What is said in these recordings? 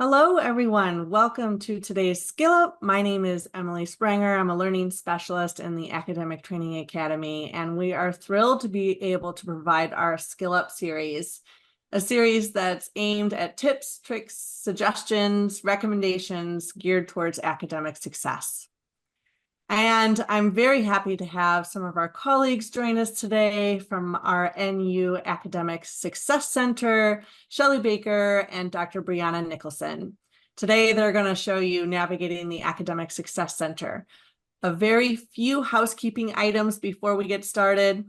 Hello, everyone. Welcome to today's Skill Up. My name is Emily Spranger. I'm a learning specialist in the Academic Training Academy, and we are thrilled to be able to provide our Skill Up series, a series that's aimed at tips, tricks, suggestions, recommendations geared towards academic success. And I'm very happy to have some of our colleagues join us today from our NU Academic Success Center, Shelley Baker and Dr. Brianna Nicholson. Today, they're going to show you navigating the Academic Success Center. A very few housekeeping items before we get started.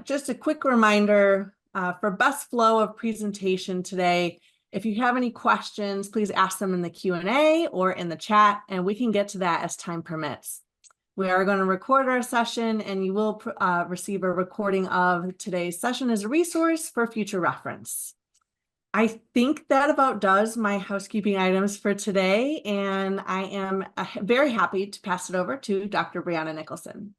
Just a quick reminder for best flow of presentation today. If you have any questions, please ask them in the Q&A or in the chat, and we can get to that as time permits. We are going to record our session, and you will receive a recording of today's session as a resource for future reference. I think that about does my housekeeping items for today, and I am very happy to pass it over to Dr. Brianna Nicholson.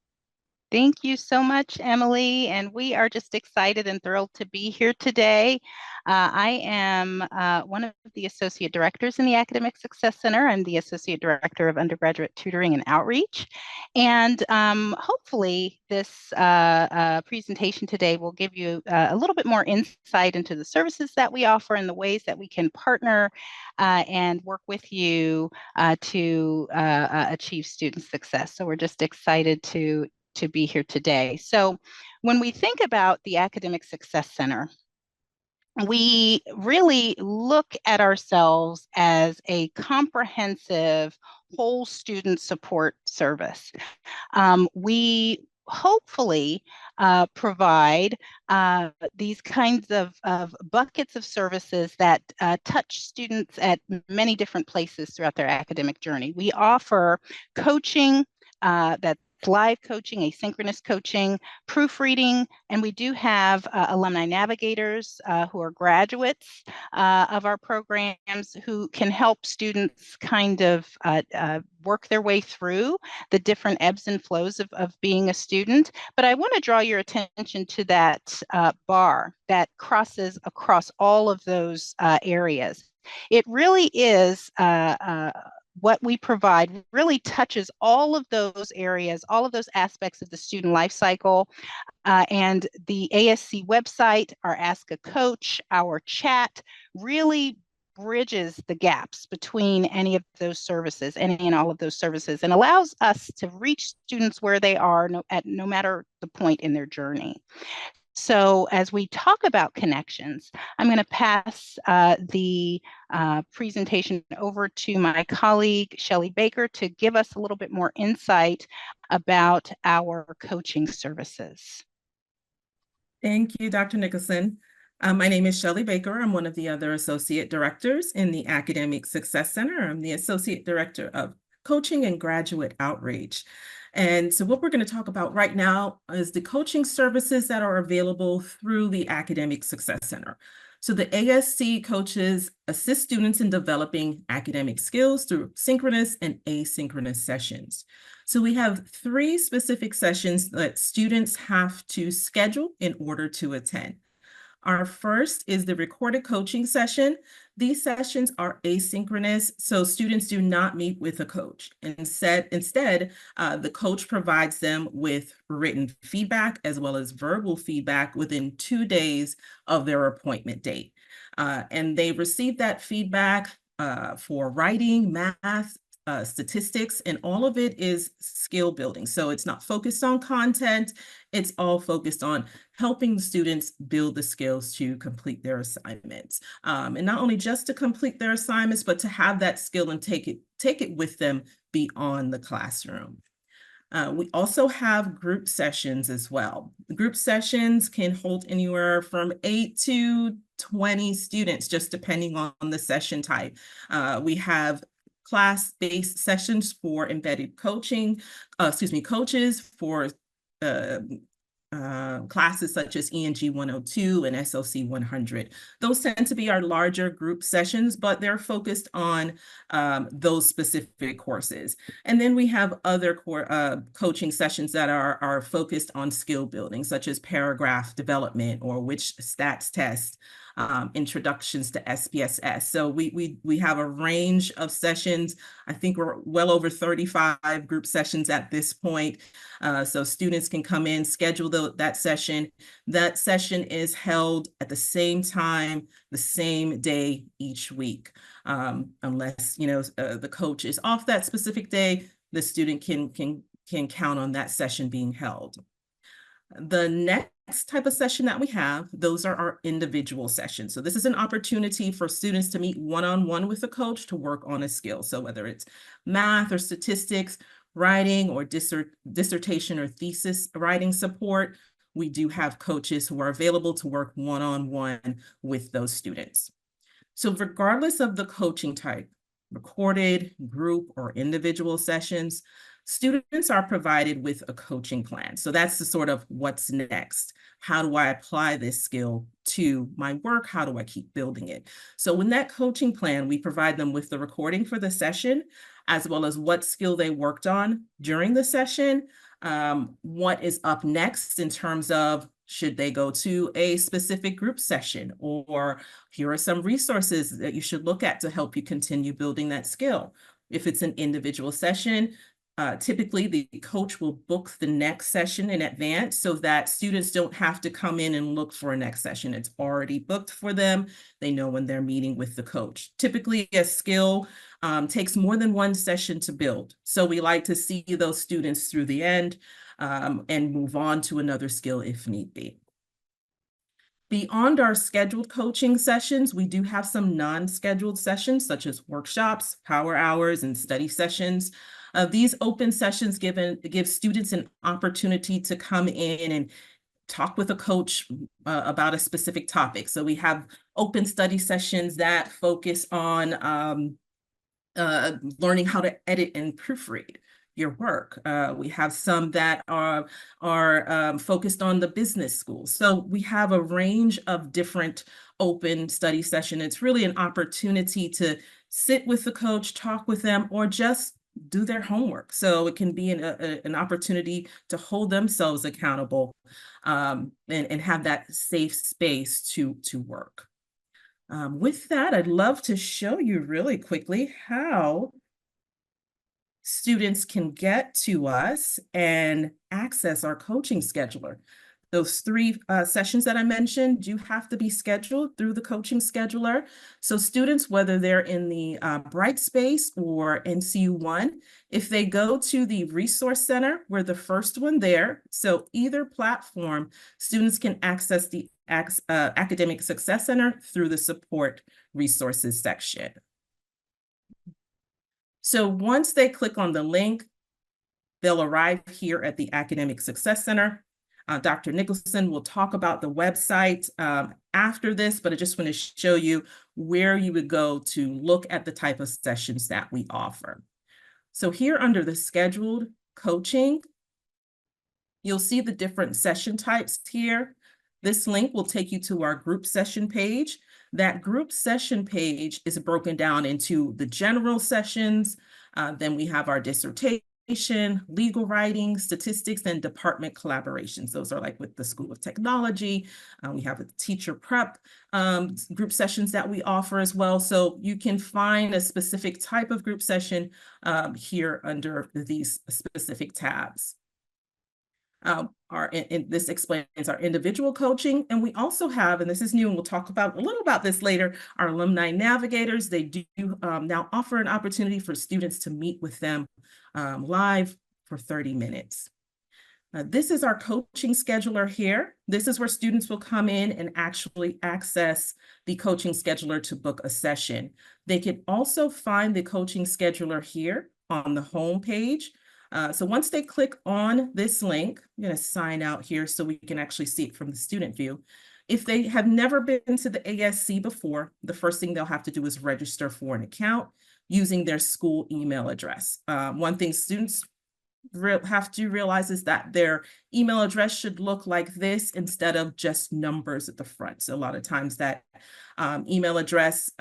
Thank you so much, Emily, and we are just excited and thrilled to be here today. I am one of the Associate Directors in the Academic Success Center. I'm the Associate Director of Undergraduate Tutoring and Outreach, and hopefully this presentation today will give you a little bit more insight into the services that we offer and the ways that we can partner and work with you to achieve student success. So we're just excited to be here today. So when we think about the Academic Success Center, we really look at ourselves as a comprehensive whole student support service. We hopefully provide these kinds of buckets of services that touch students at many different places throughout their academic journey. We offer coaching that's live coaching, asynchronous coaching, proofreading, and we do have alumni navigators who are graduates of our programs who can help students kind of work their way through the different ebbs and flows of being a student. But I want to draw your attention to that bar that crosses across all of those areas. It really is what we provide really touches all of those areas, all of those aspects of the student life cycle. And the ASC website, our Ask a Coach, our chat really bridges the gaps between any of those services, any and all of those services, and allows us to reach students where they are no matter the point in their journey. So as we talk about connections, I'm going to pass the presentation over to my colleague, Shelley Baker, to give us a little bit more insight about our coaching services. Thank you, Dr. Nicholson. My name is Shelley Baker. I'm one of the other associate directors in the Academic Success Center. I'm the associate director of coaching and graduate outreach. And so what we're going to talk about right now is the coaching services that are available through the Academic Success Center. So the ASC coaches assist students in developing academic skills through synchronous and asynchronous sessions. So we have 3 specific sessions that students have to schedule in order to attend. Our first is the recorded coaching session. These sessions are asynchronous, so students do not meet with a coach. Instead, the coach provides them with written feedback as well as verbal feedback within 2 days of their appointment date. And they receive that feedback for writing, math, statistics, and all of it is skill building. So it's not focused on content, it's all focused on helping students build the skills to complete their assignments. And not only just to complete their assignments, but to have that skill and take it with them beyond the classroom. We also have group sessions as well. Group sessions can hold anywhere from 8 to 20 students, just depending on the session type. We have class-based sessions for embedded coaches for classes such as ENG 102 and SOC 100. Those tend to be our larger group sessions, but they're focused on those specific courses. And then we have other coaching sessions that are focused on skill building, such as paragraph development or which stats test introductions to SPSS. So we have a range of sessions. I think we're well over 35 group sessions at this point. So students can come in, schedule that session. That session is held at the same time, the same day each week. Unless, the coach is off that specific day, the student can count on that session being held. The next type of session that we have, those are our individual sessions. So this is an opportunity for students to meet one-on-one with a coach to work on a skill. So whether it's math or statistics, writing or dissertation or thesis writing support, we do have coaches who are available to work one-on-one with those students. So regardless of the coaching type, recorded, group, or individual sessions, students are provided with a coaching plan. So that's the sort of what's next. How do I apply this skill to my work? How do I keep building it? So in that coaching plan, we provide them with the recording for the session, as well as what skill they worked on during the session, what is up next in terms of should they go to a specific group session, or here are some resources that you should look at to help you continue building that skill. If it's an individual session, typically the coach will book the next session in advance so that students don't have to come in and look for a next session. It's already booked for them. They know when they're meeting with the coach. Typically a skill takes more than one session to build. So we like to see those students through the end and move on to another skill if need be. Beyond our scheduled coaching sessions, we do have some non-scheduled sessions such as workshops, power hours, and study sessions. These open sessions give students an opportunity to come in and talk with a coach about a specific topic. So we have open study sessions that focus on learning how to edit and proofread your work. We have some that are focused on the business schools. So we have a range of different open study sessions. It's really an opportunity to sit with the coach, talk with them, or just do their homework. So it can be an opportunity to hold themselves accountable and have that safe space to work. With that, I'd love to show you really quickly how students can get to us and access our coaching scheduler. Those 3 sessions that I mentioned do have to be scheduled through the coaching scheduler. So students, whether they're in the Brightspace or NCU1, if they go to the Resource Center, we're the first one there. So either platform, students can access the Academic Success Center through the Support Resources section. So once they click on the link, they'll arrive here at the Academic Success Center. Dr. Nicholson will talk about the website after this, but I just want to show you where you would go to look at the type of sessions that we offer. So here under the scheduled coaching, you'll see the different session types here. This link will take you to our group session page. That group session page is broken down into the general sessions. Then we have our dissertation, legal writing, statistics, and department collaborations. Those are like with the School of Technology. We have a teacher prep group sessions that we offer as well. So you can find a specific type of group session here under these specific tabs. This explains our individual coaching, and we also have, and this is new, and we'll talk about a little about this later, our alumni navigators. They do now offer an opportunity for students to meet with them live for 30 minutes. This is our coaching scheduler here. This is where students will come in and actually access the coaching scheduler to book a session. They can also find the coaching scheduler here on the home page. So once they click on this link, I'm going to sign out here so we can actually see it from the student view. If they have never been to the ASC before, the first thing they'll have to do is register for an account using their school email address. One thing students have to realize is that their email address should look like this instead of just numbers at the front. So a lot of times that email address,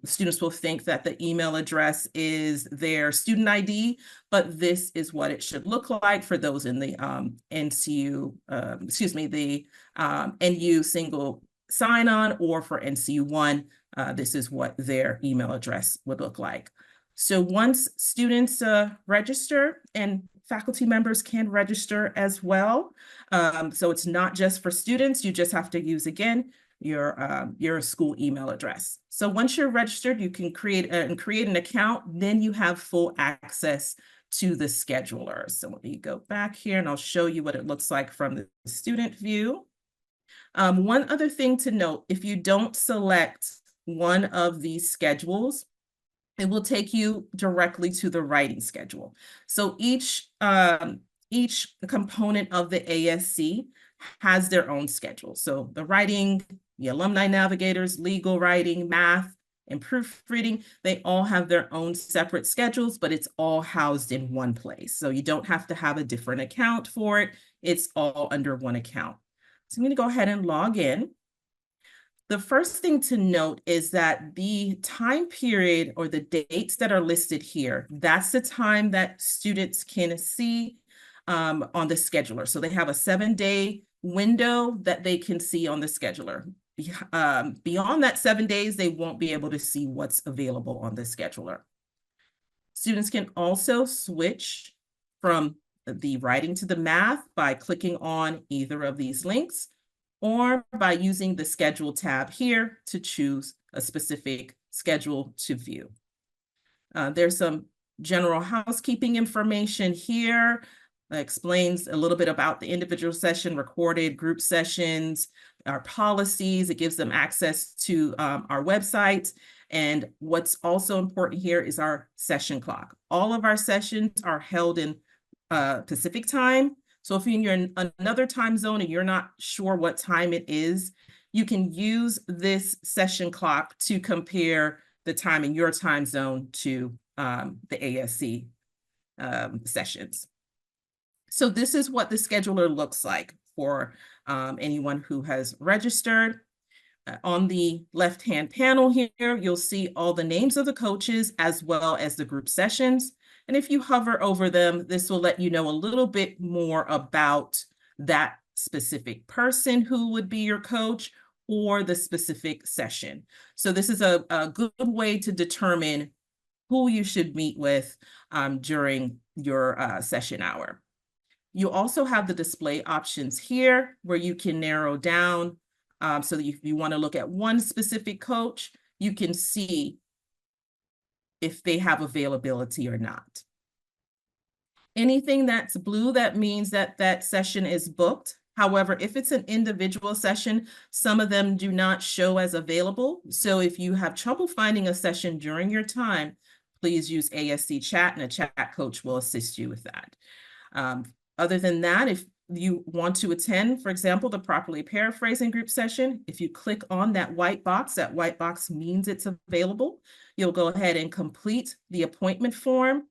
students will think that the email address is their student ID, but this is what it should look like for those in the NU single sign-on, or for NCU1, this is what their email address would look like. So once students register, and faculty members can register as well. So it's not just for students, you just have to use, again, your school email address. So once you're registered, you can create an account, then you have full access to the scheduler. So let me go back here and I'll show you what it looks like from the student view. One other thing to note, if you don't select one of these schedules, it will take you directly to the writing schedule. So each component of the ASC has their own schedule. So the writing, the alumni navigators, legal writing, math, and proofreading, they all have their own separate schedules, but it's all housed in one place. So you don't have to have a different account for it. It's all under one account. So I'm going to go ahead and log in. The first thing to note is that the time period or the dates that are listed here, that's the time that students can see on the scheduler. So they have a 7-day window that they can see on the scheduler. Beyond that 7 days, they won't be able to see what's available on the scheduler. Students can also switch from the writing to the math by clicking on either of these links, or by using the schedule tab here to choose a specific schedule to view. There's some general housekeeping information here that explains a little bit about the individual session, recorded group sessions, our policies. It gives them access to our website. And what's also important here is our session clock. All of our sessions are held in Pacific time. So if you're in another time zone and you're not sure what time it is, you can use this session clock to compare the time in your time zone to the ASC sessions. So this is what the scheduler looks like for anyone who has registered. On the left-hand panel here, you'll see all the names of the coaches as well as the group sessions. And if you hover over them, this will let you know a little bit more about that specific person who would be your coach or the specific session. So this is a good way to determine who you should meet with during your session hour. You also have the display options here where you can narrow down so that if you want to look at one specific coach, you can see if they have availability or not. Anything that's blue, that means that that session is booked. However, if it's an individual session, some of them do not show as available. So if you have trouble finding a session during your time, please use ASC chat and a chat coach will assist you with that. Other than that, if you want to attend, for example, the Properly Paraphrasing group session, if you click on that white box means it's available. You'll go ahead and complete the appointment form.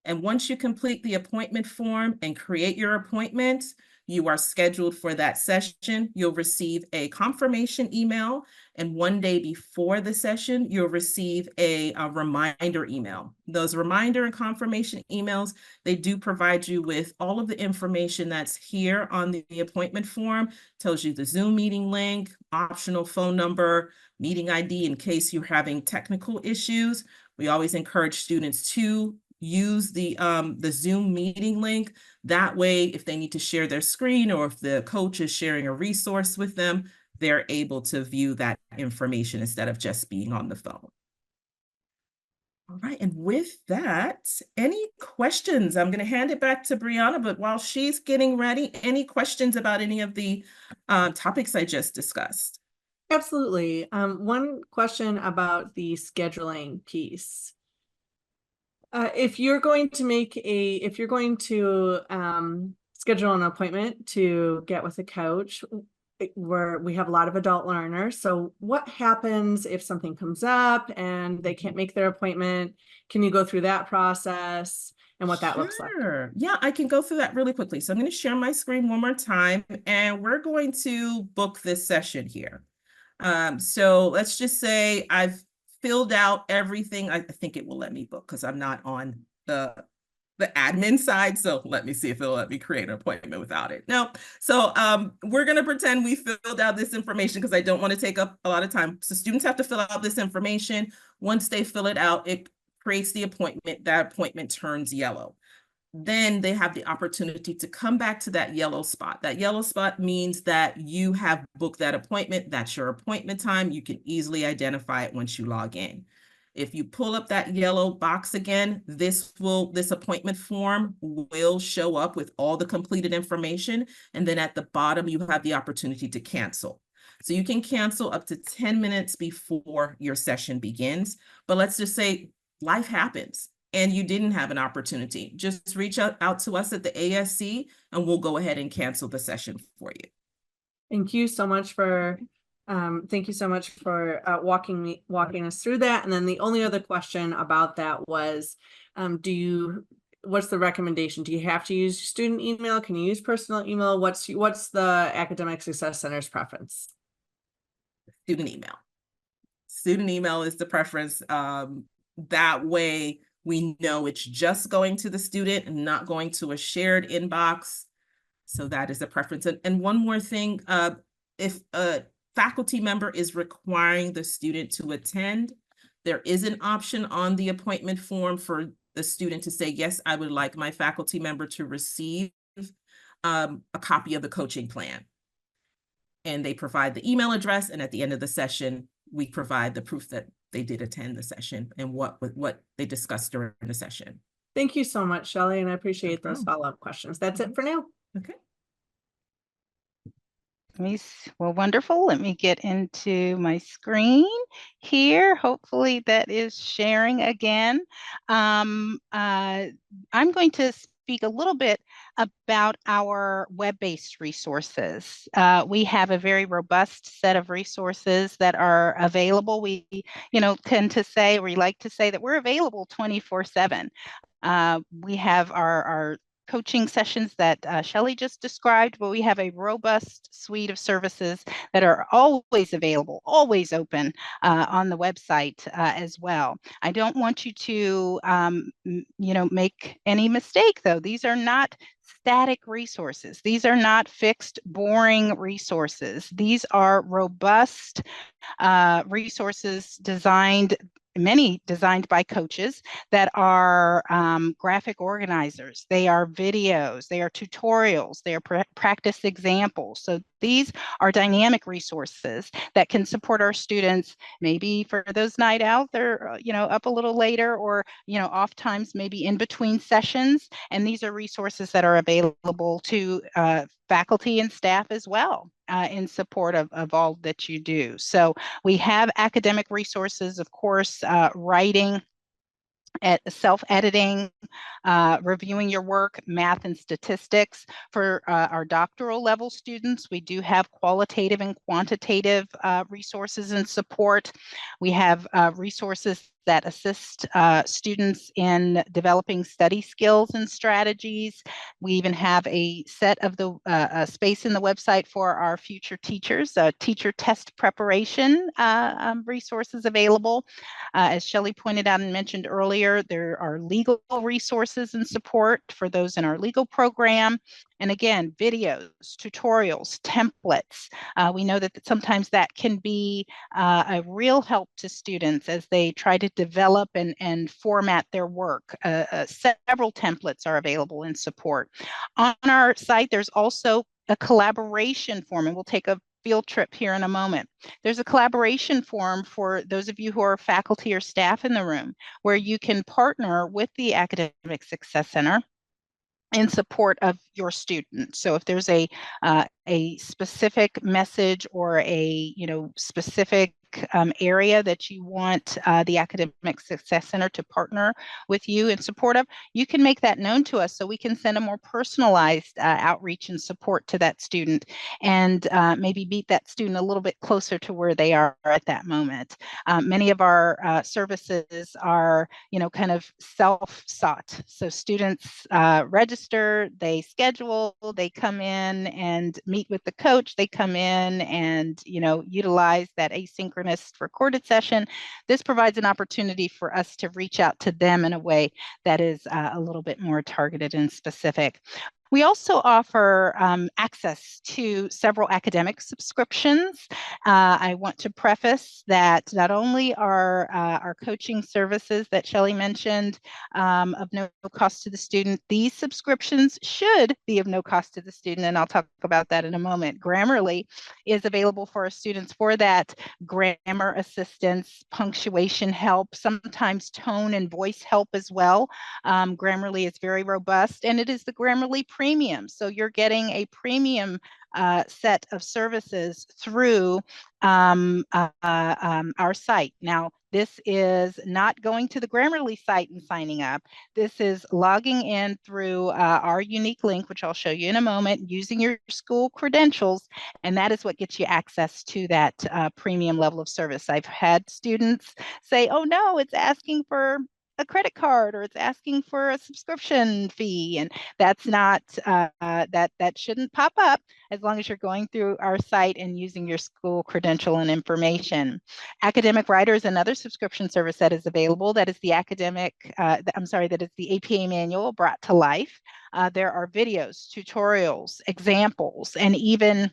And once you complete the appointment form and create your appointment, you are scheduled for that session. You'll receive a confirmation email, and one day before the session, you'll receive a reminder email. Those reminder and confirmation emails, they do provide you with all of the information that's here on the appointment form. Tells you the Zoom meeting link, optional phone number, meeting ID in case you're having technical issues. We always encourage students to use the Zoom meeting link. That way, if they need to share their screen or if the coach is sharing a resource with them, they're able to view that information instead of just being on the phone. All right, and with that, any questions? I'm going to hand it back to Brianna, but while she's getting ready, any questions about any of the topics I just discussed? Absolutely. One question about the scheduling piece. If you're going to schedule an appointment to get with a coach, where we have a lot of adult learners. So what happens if something comes up and they can't make their appointment? Can you go through that process and what that looks like? Yeah, I can go through that really quickly. So I'm going to share my screen one more time, and we're going to book this session here. So let's just say I've filled out everything. I think it will let me book because I'm not on the the admin side. So let me see if it'll let me create an appointment without it. No. So we're going to pretend we filled out this information because I don't want to take up a lot of time. So students have to fill out this information. Once they fill it out, it creates the appointment. That appointment turns yellow. Then they have the opportunity to come back to that yellow spot. That yellow spot means that you have booked that appointment. That's your appointment time. You can easily identify it once you log in. If you pull up that yellow box again, this appointment form will show up with all the completed information. And then at the bottom, you have the opportunity to cancel. So you can cancel up to 10 minutes before your session begins. But let's just say life happens and you didn't have an opportunity. Just reach out to us at the ASC and we'll go ahead and cancel the session for you. Thank you so much for walking us through that. And then the only other question about that was, what's the recommendation? Do you have to use student email? Can you use personal email? What's the Academic Success Center's preference? Student email. Student email is the preference. That way we know it's just going to the student and not going to a shared inbox. So that is a preference. And one more thing, if a faculty member is requiring the student to attend, there is an option on the appointment form for the student to say, yes, I would like my faculty member to receive a copy of the coaching plan. And they provide the email address. And at the end of the session, we provide the proof that they did attend the session and what they discussed during the session. Thank you so much, Shelley, and I appreciate those follow-up questions. That's it for now. Okay. Well, wonderful. Let me get into my screen here. Hopefully that is sharing again. I'm going to speak a little bit about our web-based resources. We have a very robust set of resources that are available. We, tend to say, or we like to say that we're available 24/7. We have our coaching sessions that Shelley just described, but we have a robust suite of services that are always available, always open on the website as well. I don't want you to, make any mistake, though. These are not static resources. These are not fixed, boring resources. These are robust resources many designed by coaches that are graphic organizers. They are videos, they are tutorials, they are practice examples. So these are dynamic resources that can support our students, maybe for those night out, they're up a little later, or off times, maybe in between sessions. And these are resources that are available to faculty and staff as well in support of all that you do. So we have academic resources, of course, writing, self-editing, reviewing your work, math and statistics. For our doctoral level students, we do have qualitative and quantitative resources and support. We have resources that assist students in developing study skills and strategies. We even have a set of the space in the website for our future teachers, teacher test preparation resources available. As Shelley pointed out and mentioned earlier, there are legal resources and support for those in our legal program. And again, videos, tutorials, templates. We know that sometimes that can be a real help to students as they try to develop and format their work. Several templates are available in support. On our site, there's also a collaboration form, and we'll take a field trip here in a moment. There's a collaboration form for those of you who are faculty or staff in the room, where you can partner with the Academic Success Center in support of your student. So if there's a specific message or a specific area that you want the Academic Success Center to partner with you in support of, you can make that known to us so we can send a more personalized outreach and support to that student, and maybe meet that student a little bit closer to where they are at that moment. Many of our services are, kind of self-sought. So students register, they schedule, they come in and meet with the coach, they come in and, utilize that asynchronous asynchronous recorded session. This provides an opportunity for us to reach out to them in a way that is a little bit more targeted and specific. We also offer access to several academic subscriptions. I want to preface that not only are our coaching services that Shelley mentioned of no cost to the student, these subscriptions should be of no cost to the student, and I'll talk about that in a moment. Grammarly is available for our students for that grammar assistance, punctuation help, sometimes tone and voice help as well. Grammarly is very robust, and it is the Grammarly Premium. So you're getting a premium set of services through our site. Now, this is not going to the Grammarly site and signing up. This is logging in through our unique link, which I'll show you in a moment, using your school credentials, and that is what gets you access to that premium level of service. I've had students say, oh no, it's asking for a credit card, or it's asking for a subscription fee, and that's not that shouldn't pop up as long as you're going through our site and using your school credential and information. Academic Writer is another subscription service that is available. That is the that is the APA manual brought to life. There are videos, tutorials, examples, and even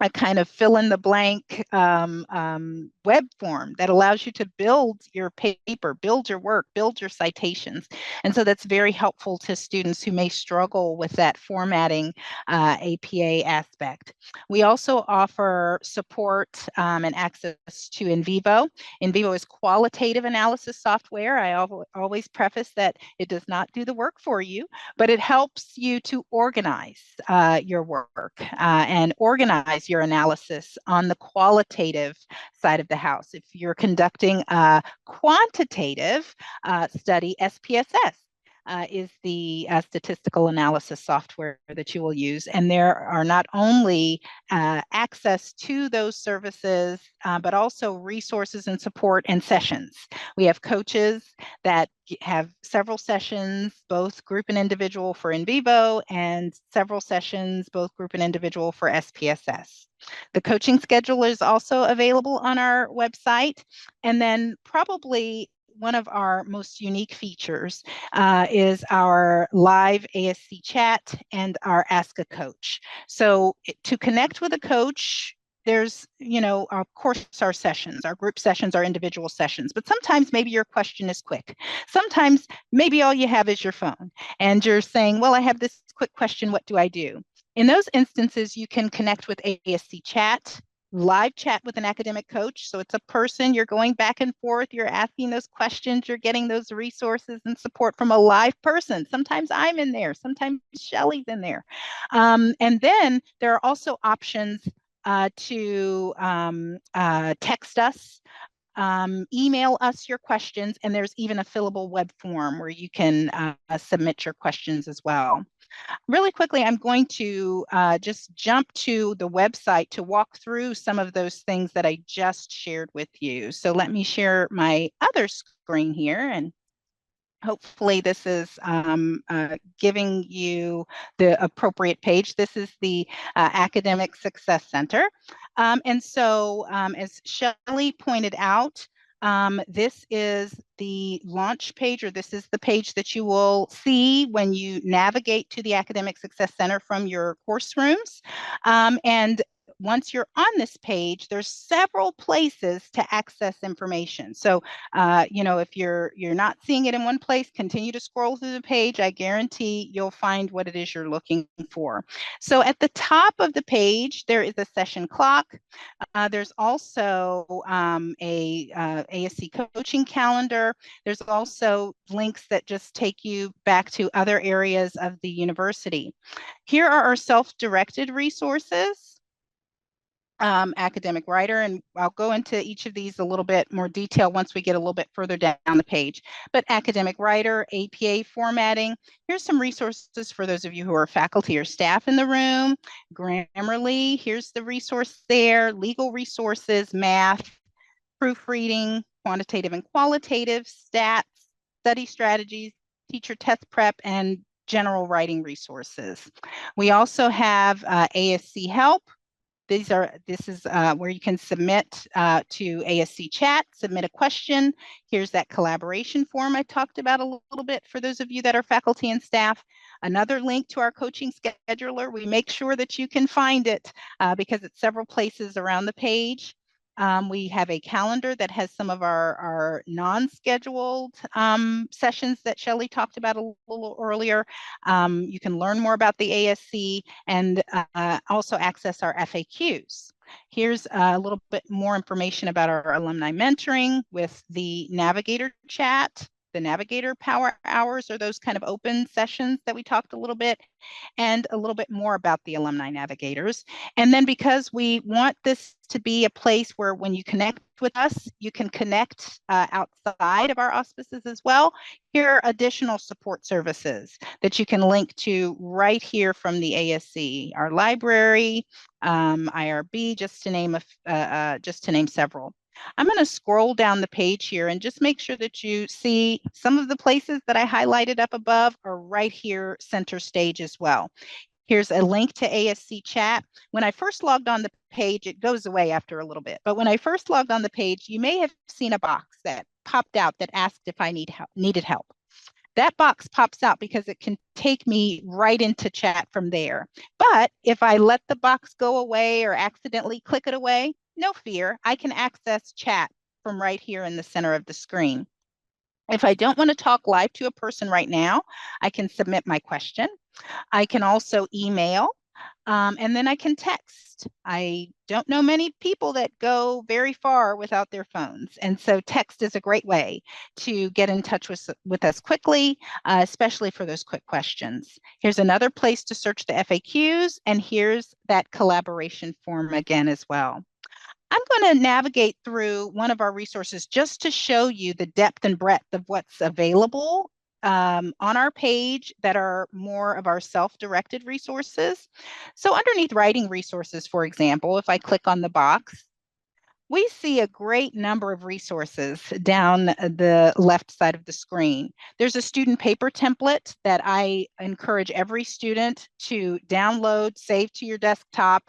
a kind of fill in the blank web form that allows you to build your paper, build your work, build your citations. And so that's very helpful to students who may struggle with that formatting APA aspect. We also offer support and access to NVivo. NVivo is qualitative analysis software. I always preface that it does not do the work for you, but it helps you to organize your work and organize your analysis on the qualitative side of the house. If you're conducting a quantitative study, SPSS is the statistical analysis software that you will use. And there are not only access to those services, but also resources and support and sessions. We have coaches that have several sessions, both group and individual for NVivo, and several sessions, both group and individual for SPSS. The coaching schedule is also available on our website. And then probably one of our most unique features is our live ASC chat and our Ask a Coach. So to connect with a coach, there's, of course, our sessions, our group sessions, our individual sessions, but sometimes maybe your question is quick. Sometimes maybe all you have is your phone and you're saying, well, I have this quick question, what do I do? In those instances, you can connect with ASC chat, live chat with an academic coach. So it's a person, you're going back and forth, you're asking those questions, you're getting those resources and support from a live person. Sometimes I'm in there, sometimes Shelley's in there. And then there are also options to text us, email us your questions, and there's even a fillable web form where you can submit your questions as well. Really quickly, I'm going to just jump to the website to walk through some of those things that I just shared with you. So let me share my other screen here, and hopefully this is giving you the appropriate page. This is the Academic Success Center. And so as Shelley pointed out, this is the launch page, or this is the page that you will see when you navigate to the Academic Success Center from your course rooms. And once you're on this page, there's several places to access information. So, if you're not seeing it in one place, continue to scroll through the page. I guarantee you'll find what it is you're looking for. So at the top of the page, there is a session clock. There's also a ASC coaching calendar. There's also links that just take you back to other areas of the university. Here are our self-directed resources. Academic Writer, and I'll go into each of these a little bit more detail once we get a little bit further down the page. But Academic Writer, APA formatting, here's some resources for those of you who are faculty or staff in the room. Grammarly, here's the resource there. Legal resources, math, proofreading, quantitative and qualitative, stats, study strategies, teacher test prep, and general writing resources. We also have ASC help. This is where you can submit to ASC chat, submit a question. Here's that collaboration form I talked about a little bit for those of you that are faculty and staff. Another link to our coaching scheduler. We make sure that you can find it because it's several places around the page. We have a calendar that has some of our non-scheduled sessions that Shelley talked about a little earlier. You can learn more about the ASC and also access our FAQs. Here's a little bit more information about our alumni mentoring with the navigator chat, the navigator power hours, or those kind of open sessions that we talked a little bit, and a little bit more about the alumni navigators. And then because we want this to be a place where when you connect with us, you can connect outside of our auspices as well. Here are additional support services that you can link to right here from the ASC, our library, IRB, just to name several. I'm going to scroll down the page here and just make sure that you see some of the places that I highlighted up above are right here center stage as well. Here's a link to ASC chat. When I first logged on the page, it goes away after a little bit, but when I first logged on the page, you may have seen a box that popped out that asked if I needed help. That box pops out because it can take me right into chat from there. But if I let the box go away or accidentally click it away, no fear, I can access chat from right here in the center of the screen. If I don't want to talk live to a person right now, I can submit my question. I can also email, and then I can text. I don't know many people that go very far without their phones. And so text is a great way to get in touch with us quickly, especially for those quick questions. Here's another place to search the FAQs, and here's that collaboration form again as well. I'm going to navigate through one of our resources just to show you the depth and breadth of what's available on our page that are more of our self-directed resources. So underneath writing resources, for example, if I click on the box, we see a great number of resources down the left side of the screen. There's a student paper template that I encourage every student to download, save to your desktop,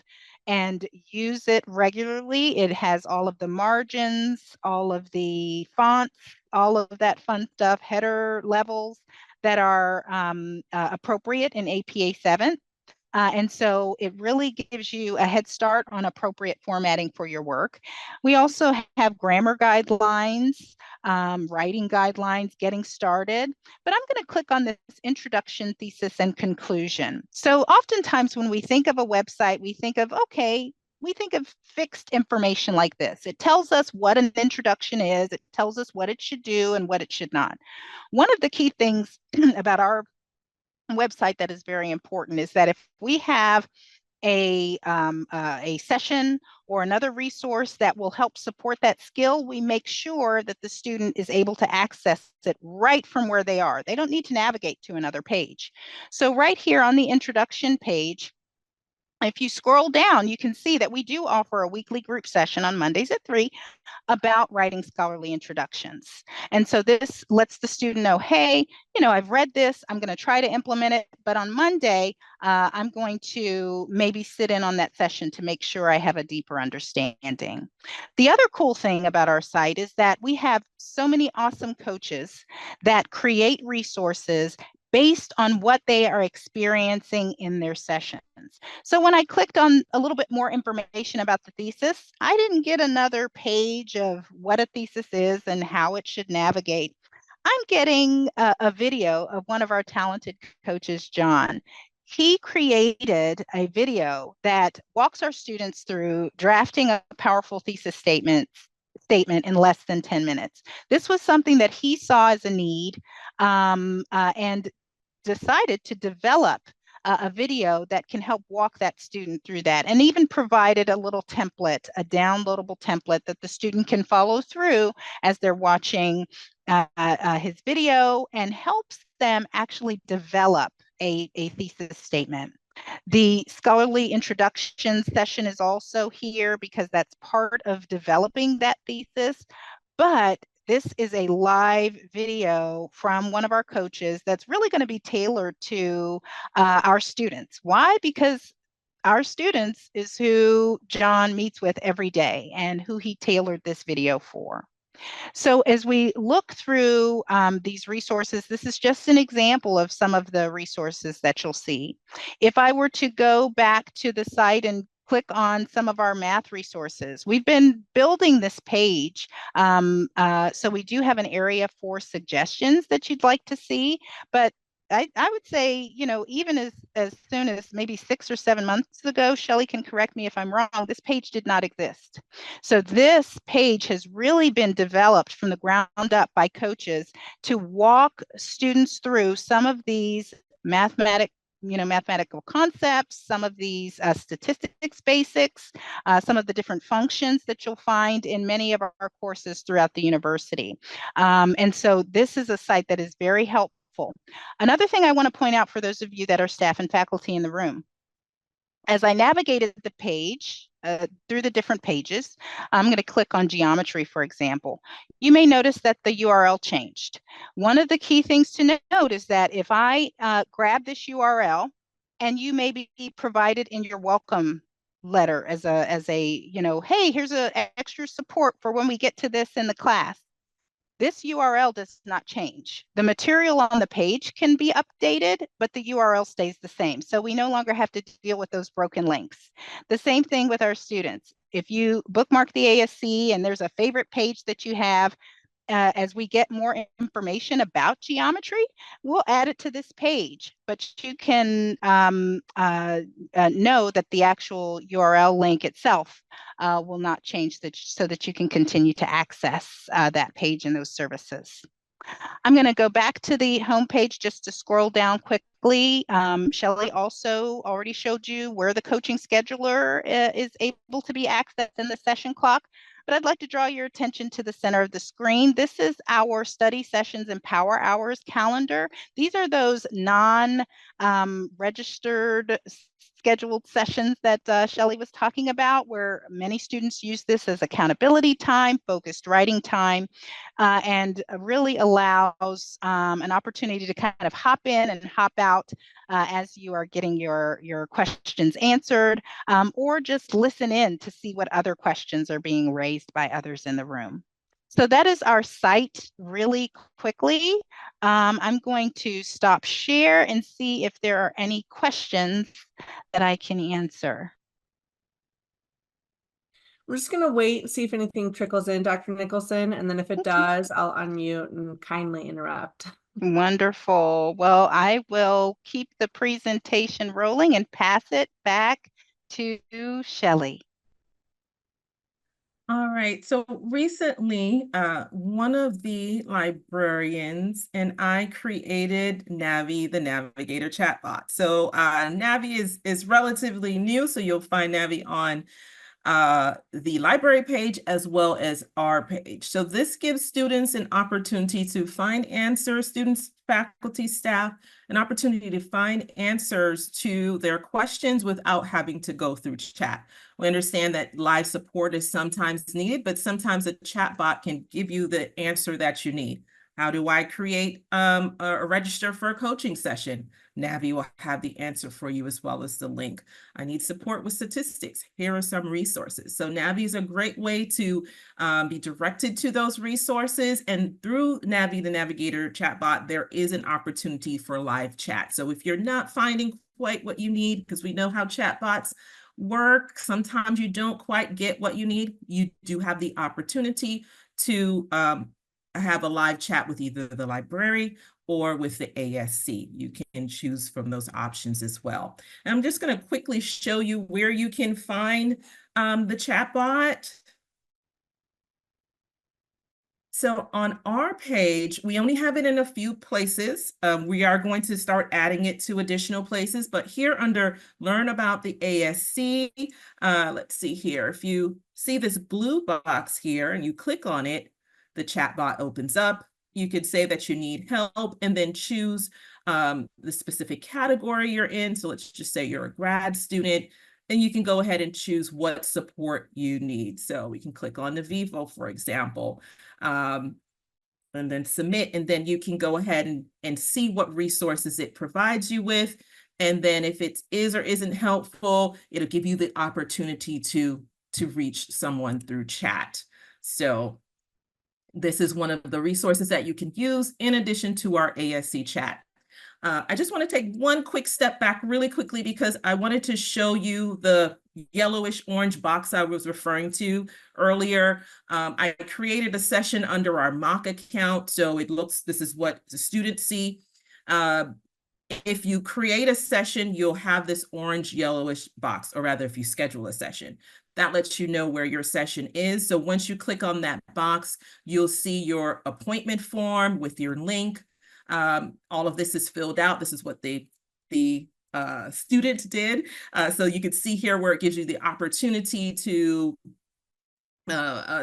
and use it regularly. It has all of the margins, all of the fonts, all of that fun stuff, header levels that are appropriate in APA 7. And so it really gives you a head start on appropriate formatting for your work. We also have grammar guidelines, writing guidelines, getting started. But I'm going to click on this introduction, thesis, and conclusion. So oftentimes when we think of a website, we think of fixed information like this. It tells us what an introduction is. It tells us what it should do and what it should not. One of the key things about our website that is very important is that if we have a session or another resource that will help support that skill, we make sure that the student is able to access it right from where they are. They don't need to navigate to another page. So right here on the introduction page, if you scroll down, you can see that we do offer a weekly group session on Mondays at 3 about writing scholarly introductions. And so this lets the student know, hey, I've read this, I'm going to try to implement it, but on Monday, I'm going to maybe sit in on that session to make sure I have a deeper understanding. The other cool thing about our site is that we have so many awesome coaches that create resources based on what they are experiencing in their sessions. So when I clicked on a little bit more information about the thesis, I didn't get another page of what a thesis is and how it should navigate. I'm getting a video of one of our talented coaches, John. He created a video that walks our students through drafting a powerful thesis statement in less than 10 minutes. This was something that he saw as a need and decided to develop a video that can help walk that student through that, and even provided a little template, a downloadable template that the student can follow through as they're watching his video, and helps them actually develop a thesis statement. The scholarly introduction session is also here because that's part of developing that thesis. But this is a live video from one of our coaches that's really going to be tailored to our students. Why? Because our students is who John meets with every day and who he tailored this video for. So as we look through these resources, this is just an example of some of the resources that you'll see. If I were to go back to the site and click on some of our math resources, we've been building this page. So we do have an area for suggestions that you'd like to see, but I would say, even as soon as maybe 6 or 7 months ago, Shelley can correct me if I'm wrong, this page did not exist. So this page has really been developed from the ground up by coaches to walk students through some of these mathematical concepts, some of these statistics basics, some of the different functions that you'll find in many of our courses throughout the university. And so this is a site that is very helpful. Another thing I want to point out for those of you that are staff and faculty in the room, as I navigated the page through the different pages, I'm going to click on geometry, for example. You may notice that the URL changed. One of the key things to note is that if I grab this URL, and you may be provided in your welcome letter as a hey, here's a extra support for when we get to this in the class. This URL does not change. The material on the page can be updated, but the URL stays the same. So we no longer have to deal with those broken links. The same thing with our students. If you bookmark the ASC and there's a favorite page that you have, as we get more information about geometry, we'll add it to this page, but you can know that the actual URL link itself will not change so that you can continue to access that page and those services. I'm going to go back to the homepage just to scroll down quickly. Shelley also already showed you where the coaching scheduler is able to be accessed in the session clock. But I'd like to draw your attention to the center of the screen. This is our study sessions and power hours calendar. These are those non-registered scheduled sessions that Shelley was talking about, where many students use this as accountability time, focused writing time, and really allows an opportunity to kind of hop in and hop out as you are getting your questions answered, or just listen in to see what other questions are being raised by others in the room. So that is our site really quickly. I'm going to stop share and see if there are any questions that I can answer. We're just going to wait and see if anything trickles in, Dr. Nicholson, and then if it does, I'll unmute and kindly interrupt. Wonderful. Well, I will keep the presentation rolling and pass it back to Shelley. All right, so recently, one of the librarians and I created Navi, the Navigator chatbot. So Navi is relatively new, so you'll find Navi on the library page as well as our page. So this gives students an opportunity to find answers, students, faculty, staff, an opportunity to find answers to their questions without having to go through chat. We understand that live support is sometimes needed, but sometimes a chatbot can give you the answer that you need. How do I create a register for a coaching session? Navi will have the answer for you as well as the link. I need support with statistics. Here are some resources. So Navi is a great way to be directed to those resources. And through Navi, the Navigator chatbot, there is an opportunity for live chat. So if you're not finding quite what you need, because we know how chatbots work, sometimes you don't quite get what you need, you do have the opportunity to have a live chat with either the library or with the ASC. You can choose from those options as well. And I'm just going to quickly show you where you can find the chatbot. So on our page, we only have it in a few places. We are going to start adding it to additional places, but here under Learn About the ASC, let's see here. If you see this blue box here and you click on it, the chatbot opens up. You could say that you need help and then choose the specific category you're in. So let's just say you're a grad student, and you can go ahead and choose what support you need. So we can click on the Vivo, for example, and then submit, and then you can go ahead and see what resources it provides you with. And then if it is or isn't helpful, it'll give you the opportunity to reach someone through chat. So this is one of the resources that you can use in addition to our ASC chat. I just want to take one quick step back really quickly because I wanted to show you the yellowish orange box I was referring to earlier. I created a session under our mock account. So this is what the students see. If you create a session, you'll have this orange yellowish box, or rather if you schedule a session. That lets you know where your session is. So once you click on that box, you'll see your appointment form with your link. All of this is filled out. This is what the student did. So you can see here where it gives you the opportunity to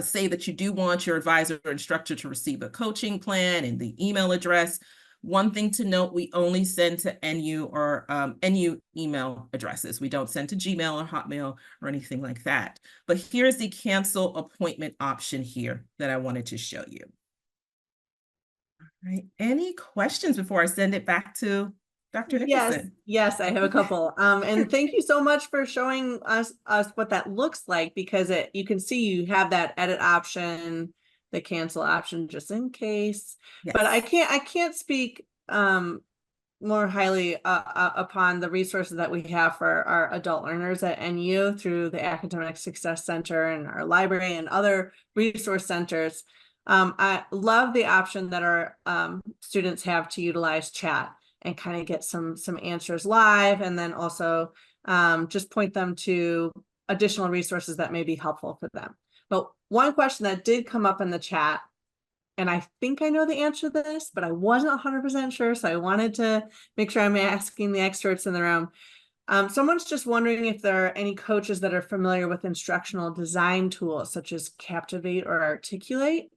say that you do want your advisor or instructor to receive a coaching plan and the email address. One thing to note, we only send to NU or NU email addresses. We don't send to Gmail or Hotmail or anything like that. But here's the cancel appointment option here that I wanted to show you. All right, any questions before I send it back to Dr. Nicholson? Yes, I have a couple. And thank you so much for showing us what that looks like, because you can see you have that edit option, the cancel option, just in case. Yes. But I can't speak more highly upon the resources that we have for our adult learners at NU through the Academic Success Center and our library and other resource centers. I love the option that our students have to utilize chat and kind of get some answers live, and then also just point them to additional resources that may be helpful for them. But one question that did come up in the chat, and I think I know the answer to this, but I wasn't 100% sure, so I wanted to make sure I'm asking the experts in the room. Someone's just wondering if there are any coaches that are familiar with instructional design tools such as Captivate or Articulate.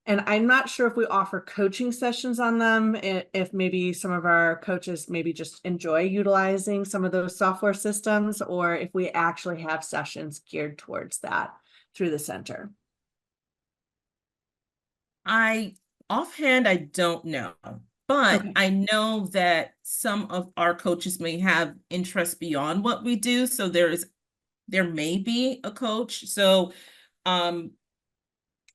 And I'm not sure if we offer coaching sessions on them, if maybe some of our coaches maybe just enjoy utilizing some of those software systems, or if we actually have sessions geared towards that through the center. Offhand, I don't know, but Okay. I know that some of our coaches may have interest beyond what we do. So there may be a coach. So,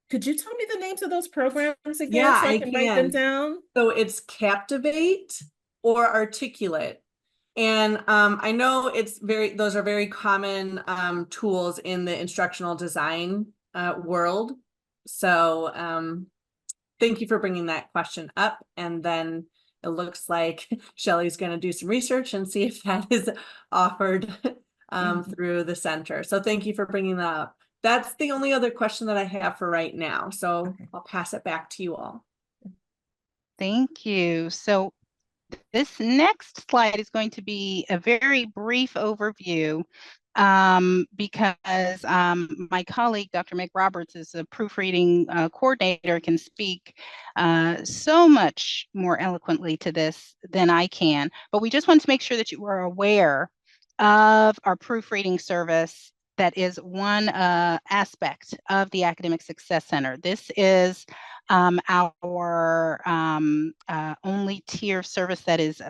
could you tell me the names of those programs again, Yeah, so I I can write them can. down? So it's Captivate or Articulate. And I know those are very common tools in the instructional design world. So thank you for bringing that question up. And then it looks like Shelley's going to do some research and see if that is offered through the center. So thank you for bringing that up. That's the only other question that I have for right now. So Okay. I'll pass it back to you all. Thank you. So this next slide is going to be a very brief overview because my colleague, Dr. Meg Roberts, is a proofreading coordinator, can speak so much more eloquently to this than I can. But we just want to make sure that you are aware of our proofreading service. That is one aspect of the Academic Success Center. This is our only tier service that is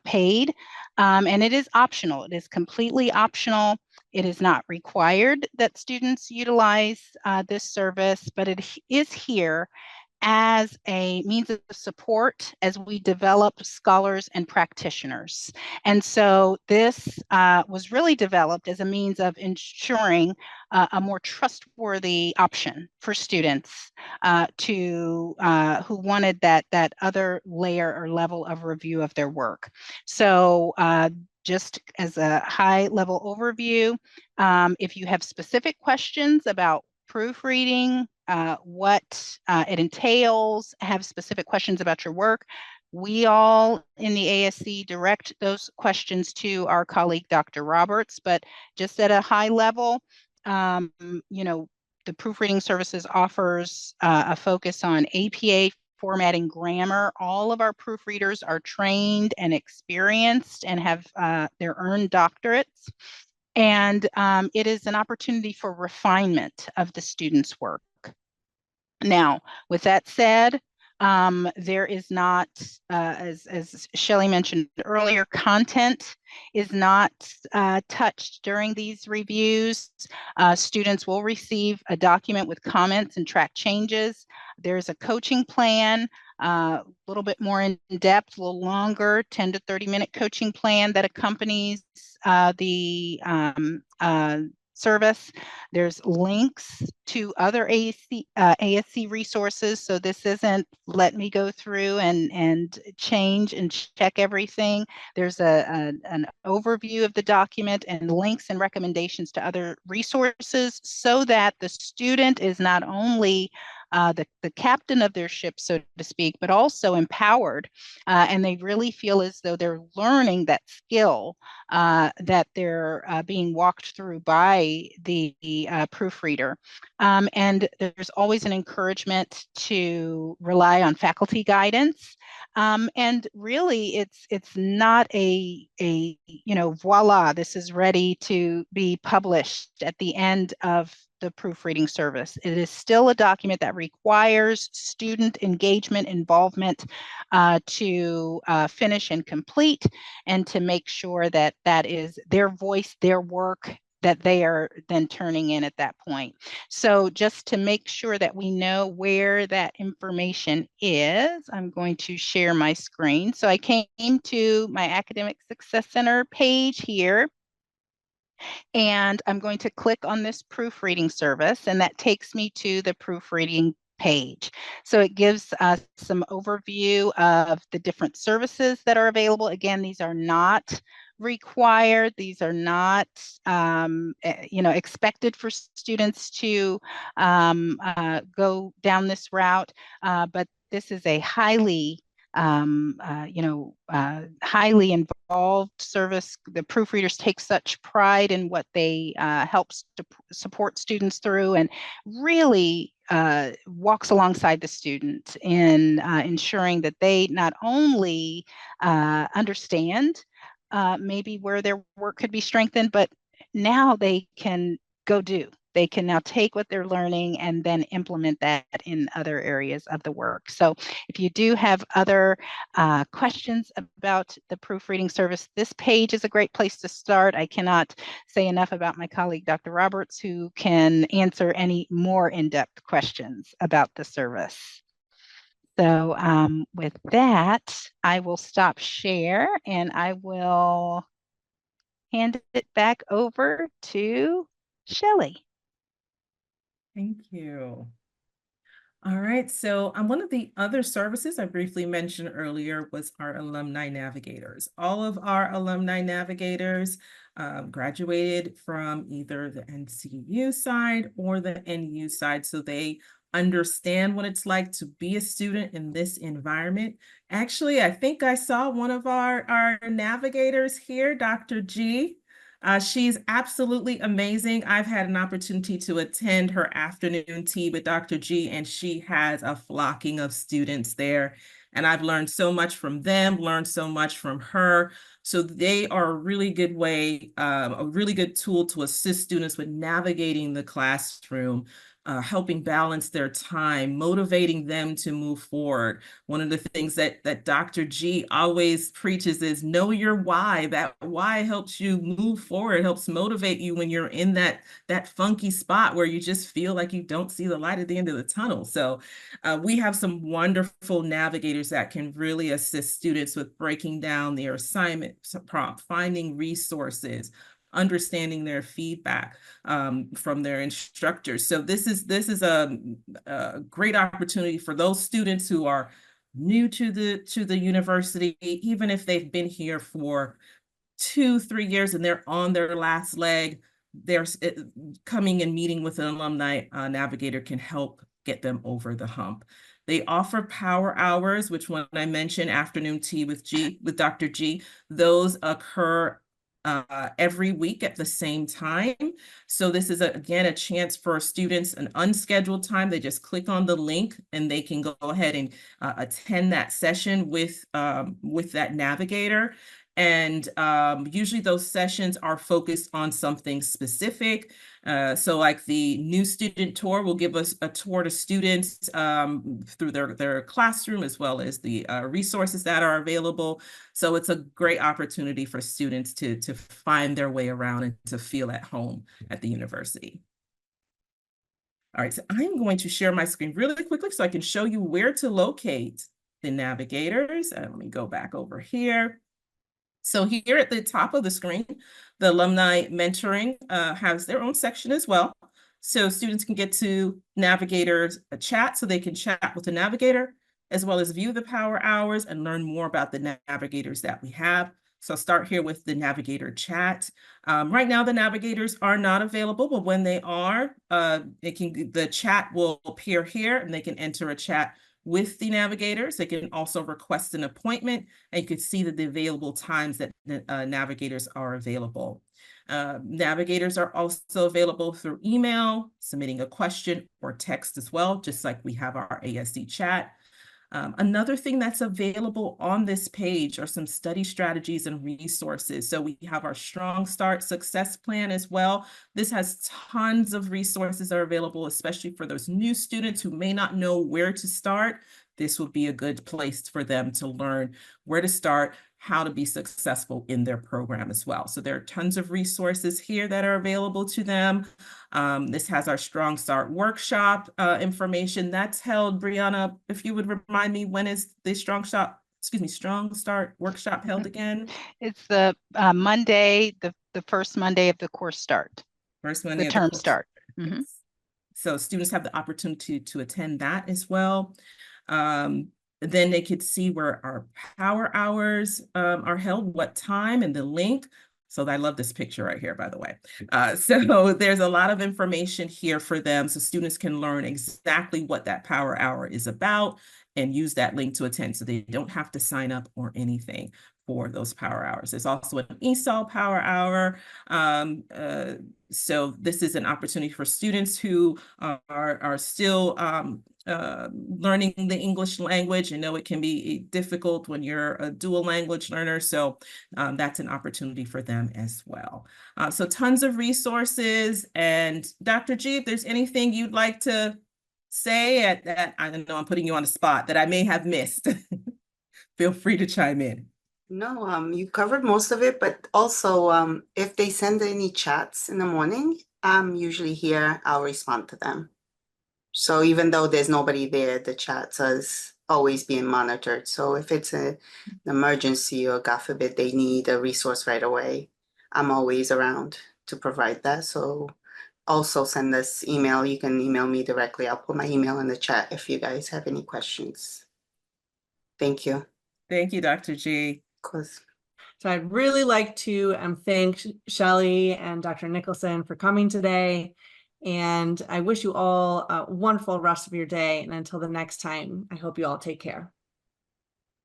paid, and it is optional. It is completely optional. It is not required that students utilize this service, but it is here as a means of support as we develop scholars and practitioners. And so this was really developed as a means of ensuring a more trustworthy option for students who wanted that other layer or level of review of their work. So just as a high level overview, if you have specific questions about proofreading, what it entails, have specific questions about your work, we all in the ASC direct those questions to our colleague, Dr. Roberts. But just at a high level, the proofreading services offers a focus on APA formatting grammar. All of our proofreaders are trained and experienced and have their earned doctorates. And it is an opportunity for refinement of the student's work. Now, with that said, There is not, as Shelley mentioned earlier, content is not touched during these reviews. Students will receive a document with comments and track changes. There's a coaching plan, a little bit more in depth, a little longer, 10 to 30-minute coaching plan that accompanies the service. There's links to other ASC resources. So this isn't let me go through and change and check everything. There's an overview of the document and links and recommendations to other resources so that the student is not only the captain of their ship, so to speak, but also empowered. And they really feel as though they're learning that skill that they're being walked through by the proofreader. And there's always an encouragement to rely on faculty guidance. And really, it's not a voila, this is ready to be published at the end of the proofreading service. It is still a document that requires student engagement, involvement to finish and complete, and to make sure that that is their voice, their work that they are then turning in at that point. So just to make sure that we know where that information is, I'm going to share my screen. So I came to my Academic Success Center page here, and I'm going to click on this proofreading service, and that takes me to the proofreading page. So it gives us some overview of the different services that are available. Again, these are not required. These are not, expected for students to go down this route, but this is a highly highly involved service. The proofreaders take such pride in what they help to support students through, and really walks alongside the student in ensuring that they not only understand maybe where their work could be strengthened, but now they can go do. They can now take what they're learning and then implement that in other areas of the work. So if you do have other questions about the proofreading service, this page is a great place to start. I cannot say enough about my colleague, Dr. Roberts, who can answer any more in-depth questions about the service. So with that, I will stop share and I will hand it back over to Shelley. Thank you. All right, so one of the other services I briefly mentioned earlier was our Alumni Navigators. All of our Alumni Navigators graduated from either the NCU side or the NU side, so they understand what it's like to be a student in this environment. Actually, I think I saw one of our navigators here, Dr. G. She's absolutely amazing. I've had an opportunity to attend her afternoon tea with Dr. G, and she has a flocking of students there. And I've learned so much from them, learned so much from her. So they are a really good way, a really good tool to assist students with navigating the classroom, helping balance their time, motivating them to move forward. One of the things that Dr. G always preaches is know your why. That why helps you move forward, helps motivate you when you're in that funky spot where you just feel like you don't see the light at the end of the tunnel. So we have some wonderful navigators that can really assist students with breaking down their assignment prompt, finding resources, understanding their feedback from their instructors. So this is a great opportunity for those students who are new to the university, even if they've been here for 2-3 years and they're on their last leg. They're coming and meeting with an alumni navigator can help get them over the hump. They offer power hours, which when I mentioned afternoon tea with Dr. G, those occur every week at the same time. So this is again a chance for students, an unscheduled time. They just click on the link and they can go ahead and attend that session with that navigator. And usually those sessions are focused on something specific. So like the new student tour will give us a tour to students through their classroom, as well as the resources that are available. So it's a great opportunity for students to find their way around and to feel at home at the university. All right, so I'm going to share my screen really quickly so I can show you where to locate the navigators. Let me go back over here. So here at the top of the screen, the Alumni Mentoring has their own section as well. So students can get to navigators a chat, so they can chat with the navigator, as well as view the power hours and learn more about the navigators that we have. So I'll start here with the navigator chat. Right now, the navigators are not available, but when they are, the chat will appear here, and they can enter a chat with the navigators. They can also request an appointment, and you can see the available times that navigators are available. Navigators are also available through email, submitting a question, or text as well, just like we have our ASC chat. Another thing that's available on this page are some study strategies and resources. So we have our Strong Start Success Plan as well. This has tons of resources that are available, especially for those new students who may not know where to start. This would be a good place for them to learn where to start, how to be successful in their program as well. So there are tons of resources here that are available to them. This has our Strong Start workshop information that's held. Brianna, if you would remind me, when is the Strong Start workshop held again? It's the Monday, the first Monday of the course start. First Monday the of the term course. start. Mm-hmm. So students have the opportunity to attend that as well. Then they could see where our power hours are held, what time, and the link. So I love this picture right here, by the way. So there's a lot of information here for them, so students can learn exactly what that power hour is about and use that link to attend, so they don't have to sign up or anything for those power hours. There's also an ESOL power hour. So this is an opportunity for students who are still learning the English language. I know it can be difficult when you're a dual language learner, so that's an opportunity for them as well. So tons of resources. And Dr. G, if there's anything you'd like to say I know I'm putting you on the spot, that I may have missed, feel free to chime in. No, you covered most of it, but also if they send any chats in the morning, I'm usually here, I'll respond to them. So even though there's nobody there, the chat is always being monitored. So if it's an emergency or God forbid they need a resource right away, I'm always around to provide that. So also send us email. You can email me directly. I'll put my email in the chat if you guys have any questions. Thank you. Thank you, Dr. G. Of course. So I'd really like to thank Shelley and Dr. Nicholson for coming today. And I wish you all a wonderful rest of your day. And until the next time, I hope you all take care.